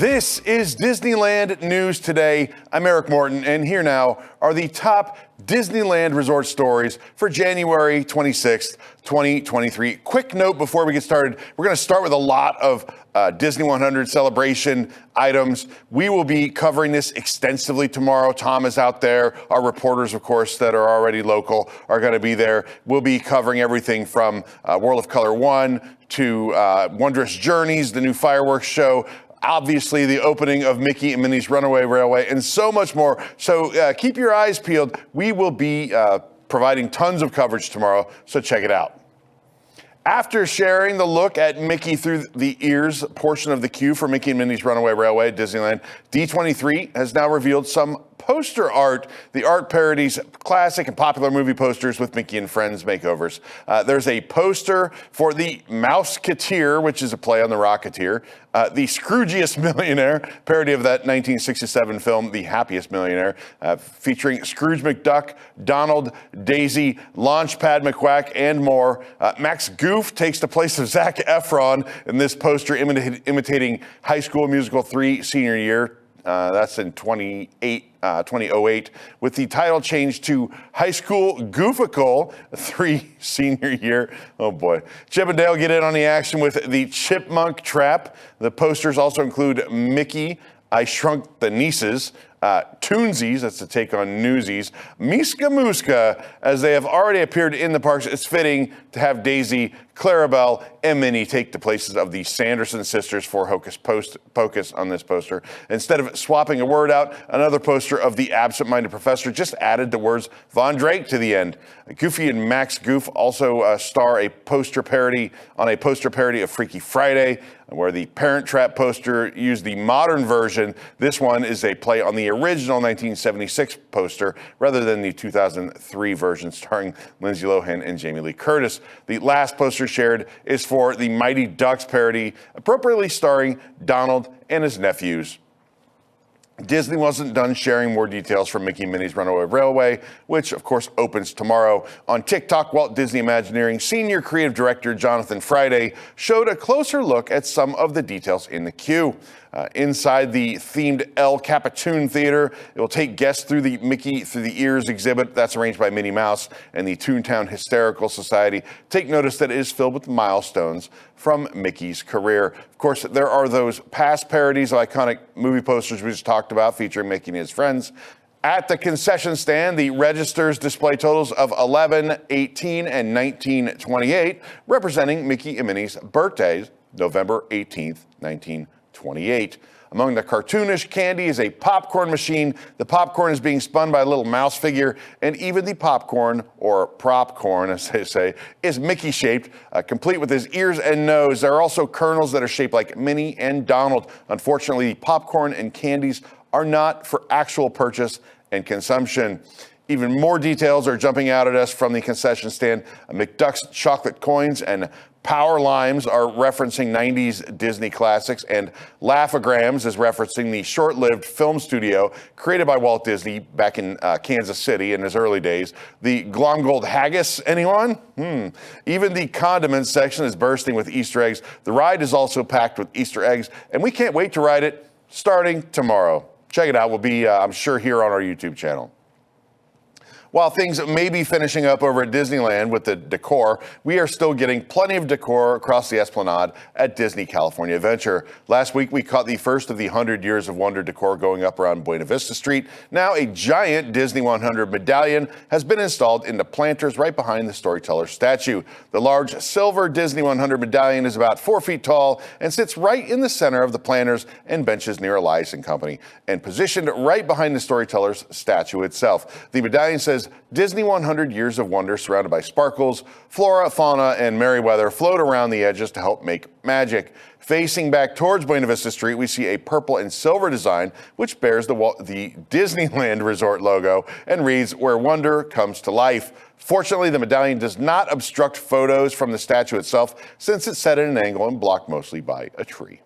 This is Disneyland News Today. I'm Eric Morton, and here now are the top Disneyland resort stories for January 26th, 2023. Quick note before we get started, we're going to start with a lot of Disney100 celebration items. We will be covering this extensively tomorrow. Tom is out there. Our reporters, of course, that are already local are going to be there. We'll be covering everything from World of Color 1 to Wondrous Journeys, the new fireworks show, obviously the opening of Mickey and Minnie's Runaway Railway, and so much more. So keep your eyes peeled. We will be providing tons of coverage tomorrow, so check it out. After sharing the look at Mickey through the ears portion of the queue for Mickey and Minnie's Runaway Railway at Disneyland, D23 has now revealed some poster art. The art parodies classic and popular movie posters with Mickey and Friends makeovers. There's a poster for the Mouseketeer, which is a play on the Rocketeer. The Scroogiest Millionaire, parody of that 1967 film, The Happiest Millionaire, featuring Scrooge McDuck, Donald, Daisy, Launchpad McQuack, and more. Max Goof takes the place of Zac Efron in this poster imitating High School Musical 3 senior year. That's in 2008, with the title changed to High School Goofical 3 senior year. Oh boy. Chip and Dale get in on the action with the Chipmunk Trap. The posters also include Mickey, I Shrunk the Nieces, Toonsies, that's the take on Newsies, Miska Mooska, as they have already appeared in the parks. It's fitting to have Daisy, Clarabelle, and Minnie take the places of the Sanderson sisters for Hocus Pocus on this poster. Instead of swapping a word out, another poster of the absent-minded professor just added the words Von Drake to the end. Goofy and Max Goof also star a poster parody of Freaky Friday, where the Parent Trap poster used the modern version. This one is a play on the original 1976 poster rather than the 2003 version starring Lindsay Lohan and Jamie Lee Curtis. The last poster shared is for the Mighty Ducks parody, appropriately starring Donald and his nephews. Disney wasn't done sharing more details from Mickey and Minnie's Runaway Railway, which of course opens tomorrow. On TikTok, Walt Disney Imagineering Senior Creative Director Jonathan Friday showed a closer look at some of the details in the queue. Inside the themed El Capitan Theater, it will take guests through the Mickey Through the Ears exhibit. That's arranged by Minnie Mouse and the Toontown Hysterical Society. Take notice that it is filled with milestones from Mickey's career. Of course, there are those past parodies of iconic movie posters we just talked about featuring Mickey and his friends. At the concession stand, the registers display totals of 11, 18, and 1928, representing Mickey and Minnie's birthdays, November 18th, 1928. Among the cartoonish candy is a popcorn machine. The popcorn is being spun by a little mouse figure, and even the popcorn, or propcorn as they say, is Mickey-shaped, complete with his ears and nose. There are also kernels that are shaped like Minnie and Donald. Unfortunately, popcorn and candies are not for actual purchase and consumption. Even more details are jumping out at us from the concession stand. McDuck's chocolate coins and Power Limes are referencing 90s Disney classics, and Laugh-O-Grams is referencing the short-lived film studio created by Walt Disney back in Kansas City in his early days. The Glomgold Haggis, anyone? Even the condiments section is bursting with Easter eggs. The ride is also packed with Easter eggs, and we can't wait to ride it starting tomorrow. Check it out. We'll be, I'm sure, here on our YouTube channel. While things may be finishing up over at Disneyland with the decor, we are still getting plenty of decor across the Esplanade at Disney California Adventure. Last week, we caught the first of the 100 Years of Wonder decor going up around Buena Vista Street. Now, a giant Disney100 medallion has been installed in the planters right behind the Storytellers statue. The large silver Disney100 medallion is about 4 feet tall and sits right in the center of the planters and benches near Elias and Company, and positioned right behind the Storytellers statue itself. The medallion says Disney100 Years of Wonder, surrounded by sparkles, flora, fauna, and merry weather, float around the edges to help make magic. Facing back towards Buena Vista Street, we see a purple and silver design, which bears the Disneyland Resort logo and reads, "Where Wonder Comes to Life." Fortunately, the medallion does not obstruct photos from the statue itself, since it's set at an angle and blocked mostly by a tree.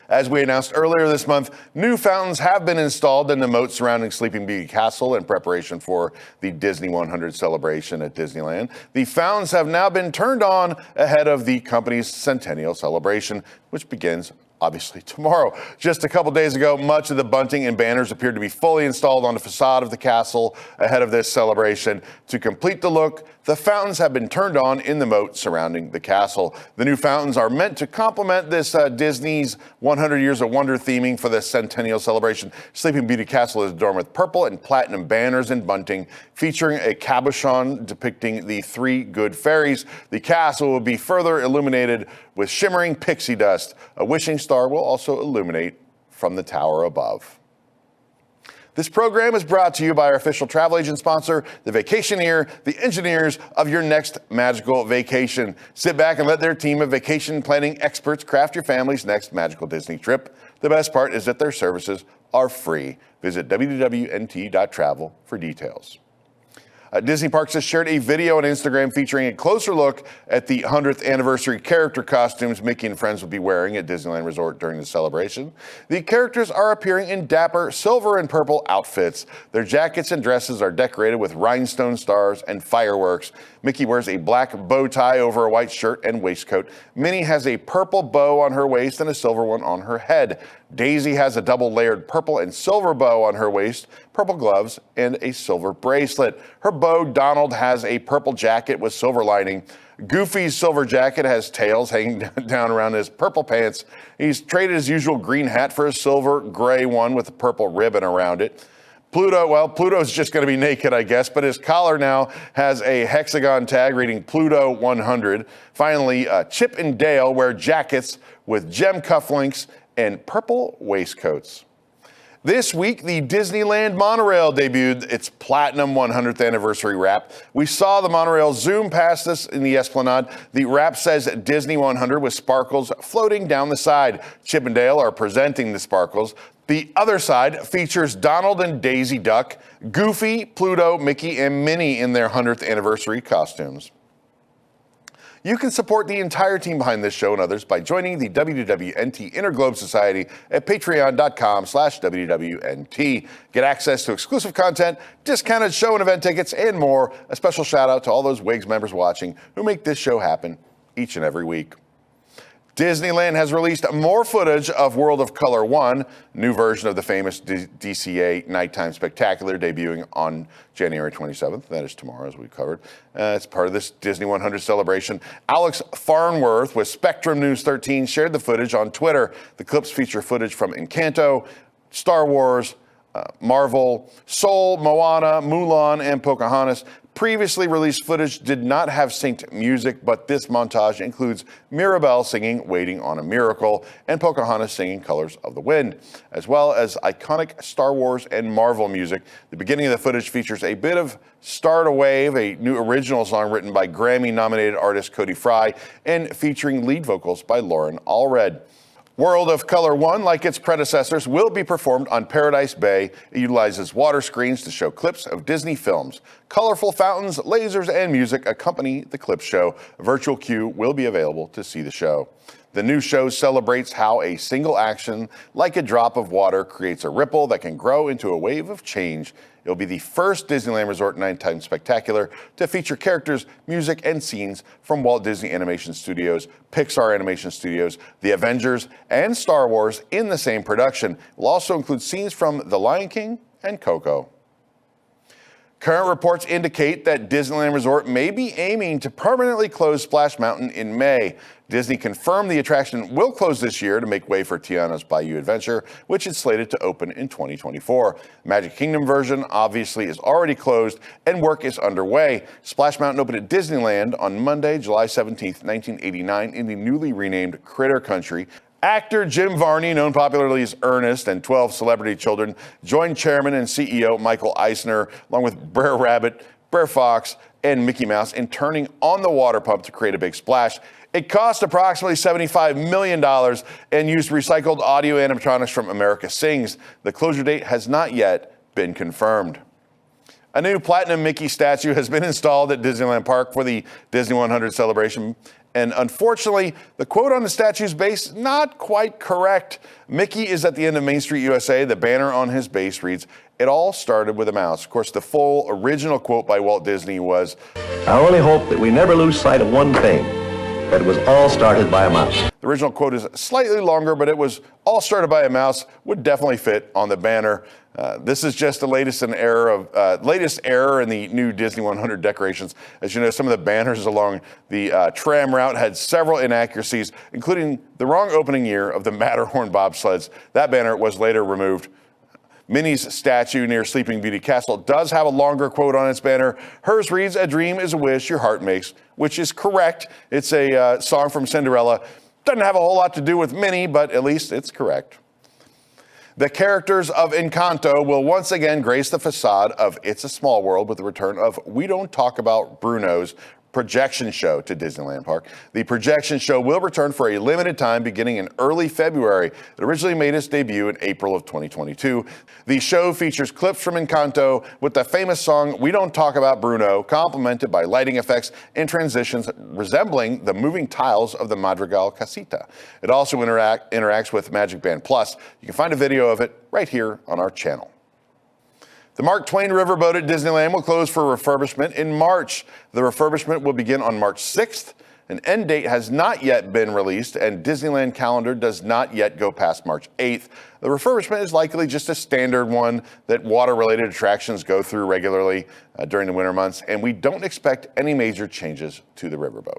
As we announced earlier this month, new fountains have been installed in the moat surrounding Sleeping Beauty Castle in preparation for the Disney100 celebration at Disneyland. The fountains have now been turned on ahead of the company's centennial celebration, which begins obviously tomorrow. Just a couple days ago, much of the bunting and banners appeared to be fully installed on the facade of the castle ahead of this celebration. To complete the look, the fountains have been turned on in the moat surrounding the castle. The new fountains are meant to complement this Disney's 100 Years of Wonder theming for the centennial celebration. Sleeping Beauty Castle is adorned with purple and platinum banners and bunting, featuring a cabochon depicting the three good fairies. The castle will be further illuminated with shimmering pixie dust. A wishing star will also illuminate from the tower above. This program is brought to you by our official travel agent sponsor, The Vacationeer, the engineers of your next magical vacation. Sit back and let their team of vacation planning experts craft your family's next magical Disney trip. The best part is that their services are free. Visit www.nt.travel for details. Disney Parks has shared a video on Instagram featuring a closer look at the 100th anniversary character costumes Mickey and friends will be wearing at Disneyland Resort during the celebration. The characters are appearing in dapper silver and purple outfits. Their jackets and dresses are decorated with rhinestone stars and fireworks. Mickey wears a black bow tie over a white shirt and waistcoat. Minnie has a purple bow on her waist and a silver one on her head. Daisy has a double-layered purple and silver bow on her waist, purple gloves, and a silver bracelet. Her beau, Donald, has a purple jacket with silver lining. Goofy's silver jacket has tails hanging down around his purple pants. He's traded his usual green hat for a silver gray one with a purple ribbon around it. Pluto's just going to be naked, I guess, but his collar now has a hexagon tag reading Pluto 100. Finally, Chip and Dale wear jackets with gem cufflinks and purple waistcoats. This week, the Disneyland Monorail debuted its Platinum 100th Anniversary wrap. We saw the monorail zoom past us in the Esplanade. The wrap says Disney 100 with sparkles floating down the side. Chip and Dale are presenting the sparkles. The other side features Donald and Daisy Duck, Goofy, Pluto, Mickey, and Minnie in their 100th anniversary costumes. You can support the entire team behind this show and others by joining the WWNT Interglobe Society at patreon.com/WWNT. Get access to exclusive content, discounted show and event tickets, and more. A special shout out to all those WIGS members watching who make this show happen each and every week. Disneyland has released more footage of World of Color 1, new version of the famous DCA Nighttime Spectacular debuting on January 27th. That is tomorrow, as we covered. It's part of this Disney 100 celebration. Alex Farnworth with Spectrum News 13 shared the footage on Twitter. The clips feature footage from Encanto, Star Wars, Marvel, Soul, Moana, Mulan, and Pocahontas. Previously released footage did not have synced music, but this montage includes Mirabel singing Waiting on a Miracle and Pocahontas singing Colors of the Wind, as well as iconic Star Wars and Marvel music. The beginning of the footage features a bit of Start a Wave, a new original song written by Grammy-nominated artist Cody Fry and featuring lead vocals by Lauren Allred. World of Color 1, like its predecessors, will be performed on Paradise Bay. It utilizes water screens to show clips of Disney films. Colorful fountains, lasers, and music accompany the clip show. A virtual queue will be available to see the show. The new show celebrates how a single action, like a drop of water, creates a ripple that can grow into a wave of change. It'll be the first Disneyland Resort Nighttime Spectacular to feature characters, music, and scenes from Walt Disney Animation Studios, Pixar Animation Studios, The Avengers, and Star Wars in the same production. It will also include scenes from The Lion King and Coco. Current reports indicate that Disneyland Resort may be aiming to permanently close Splash Mountain in May. Disney confirmed the attraction will close this year to make way for Tiana's Bayou Adventure, which is slated to open in 2024. Magic Kingdom version obviously is already closed and work is underway. Splash Mountain opened at Disneyland on Monday, July 17, 1989 in the newly renamed Critter Country. Actor Jim Varney, known popularly as Ernest and 12 Celebrity Children, joined Chairman and CEO Michael Eisner, along with Brer Rabbit, Brer Fox, and Mickey Mouse, in turning on the water pump to create a big splash. It cost approximately $75 million and used recycled audio animatronics from America Sings. The closure date has not yet been confirmed. A new Platinum Mickey statue has been installed at Disneyland Park for the Disney 100 celebration. And unfortunately, the quote on the statue's base, not quite correct. Mickey is at the end of Main Street, USA. The banner on his base reads, "It all started with a mouse." Of course, the full original quote by Walt Disney was, "I only hope that we never lose sight of one thing, but it was all started by a mouse. The original quote is slightly longer, but it was all started by a mouse, would definitely fit on the banner. This is just the latest error in the new Disney 100 decorations. As you know, some of the banners along the tram route had several inaccuracies, including the wrong opening year of the Matterhorn bobsleds. That banner was later removed. Minnie's statue near Sleeping Beauty Castle does have a longer quote on its banner. Hers reads, "A dream is a wish your heart makes," which is correct. It's a song from Cinderella. Doesn't have a whole lot to do with Minnie, but at least it's correct. The characters of Encanto will once again grace the facade of It's a Small World with the return of We Don't Talk About Bruno's projection show to Disneyland Park. The projection show will return for a limited time beginning in early February. It originally made its debut in April of 2022. The show features clips from Encanto with the famous song We Don't Talk About Bruno, complemented by lighting effects and transitions resembling the moving tiles of the Madrigal Casita. It also interacts with Magic Band Plus. You can find a video of it right here on our channel. The Mark Twain Riverboat at Disneyland will close for refurbishment in March. The refurbishment will begin on March 6th. An end date has not yet been released, and Disneyland calendar does not yet go past March 8th. The refurbishment is likely just a standard one that water-related attractions go through regularly during the winter months, and we don't expect any major changes to the riverboat.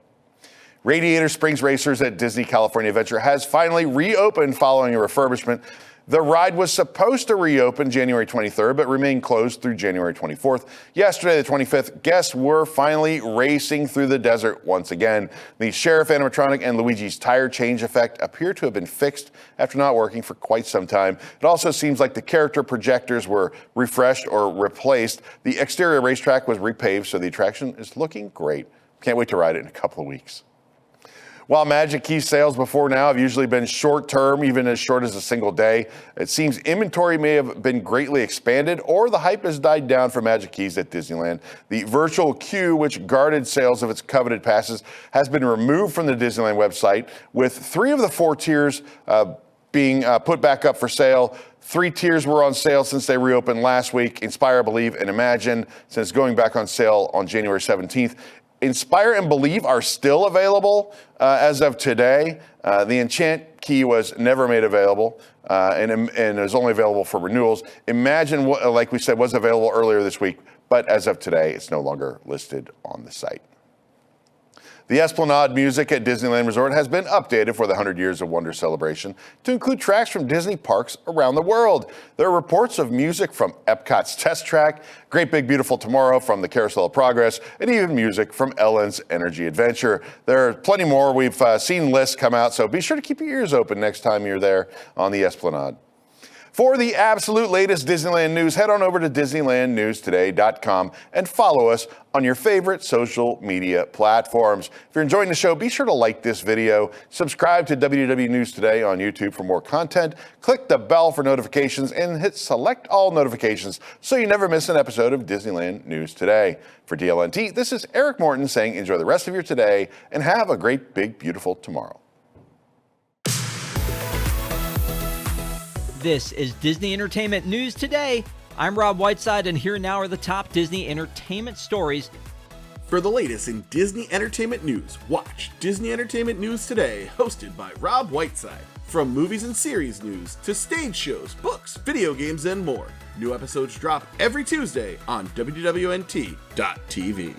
Radiator Springs Racers at Disney California Adventure has finally reopened following a refurbishment. The ride was supposed to reopen January 23rd, but remained closed through January 24th. Yesterday, the 25th, guests were finally racing through the desert once again. The Sheriff animatronic and Luigi's tire change effect appear to have been fixed after not working for quite some time. It also seems like the character projectors were refreshed or replaced. The exterior racetrack was repaved, so the attraction is looking great. Can't wait to ride it in a couple of weeks. While Magic Key sales before now have usually been short-term, even as short as a single day, it seems inventory may have been greatly expanded or the hype has died down for Magic Keys at Disneyland. The virtual queue, which guarded sales of its coveted passes, has been removed from the Disneyland website, with 3 of the 4 tiers being put back up for sale. 3 tiers were on sale since they reopened last week: Inspire, Believe, and Imagine, since going back on sale on January 17th. Inspire and Believe are still available as of today. The Enchant Key was never made available and is only available for renewals. Imagine, like we said, was available earlier this week, but as of today, it's no longer listed on the site. The Esplanade music at Disneyland Resort has been updated for the 100 Years of Wonder celebration to include tracks from Disney parks around the world. There are reports of music from Epcot's Test Track, Great Big Beautiful Tomorrow from the Carousel of Progress, and even music from Ellen's Energy Adventure. There are plenty more. We've seen lists come out, so be sure to keep your ears open next time you're there on the Esplanade. For the absolute latest Disneyland news, head on over to DisneylandNewsToday.com and follow us on your favorite social media platforms. If you're enjoying the show, be sure to like this video, subscribe to WDW News Today on YouTube for more content, click the bell for notifications, and hit select all notifications so you never miss an episode of Disneyland News Today. For DLNT, this is Eric Morton saying enjoy the rest of your today and have a great, big, beautiful tomorrow. This is Disney Entertainment News Today. I'm Rob Whiteside, and here now are the top Disney entertainment stories. For the latest in Disney entertainment news, watch Disney Entertainment News Today, hosted by Rob Whiteside. From movies and series news to stage shows, books, video games, and more. New episodes drop every Tuesday on WWNT.TV.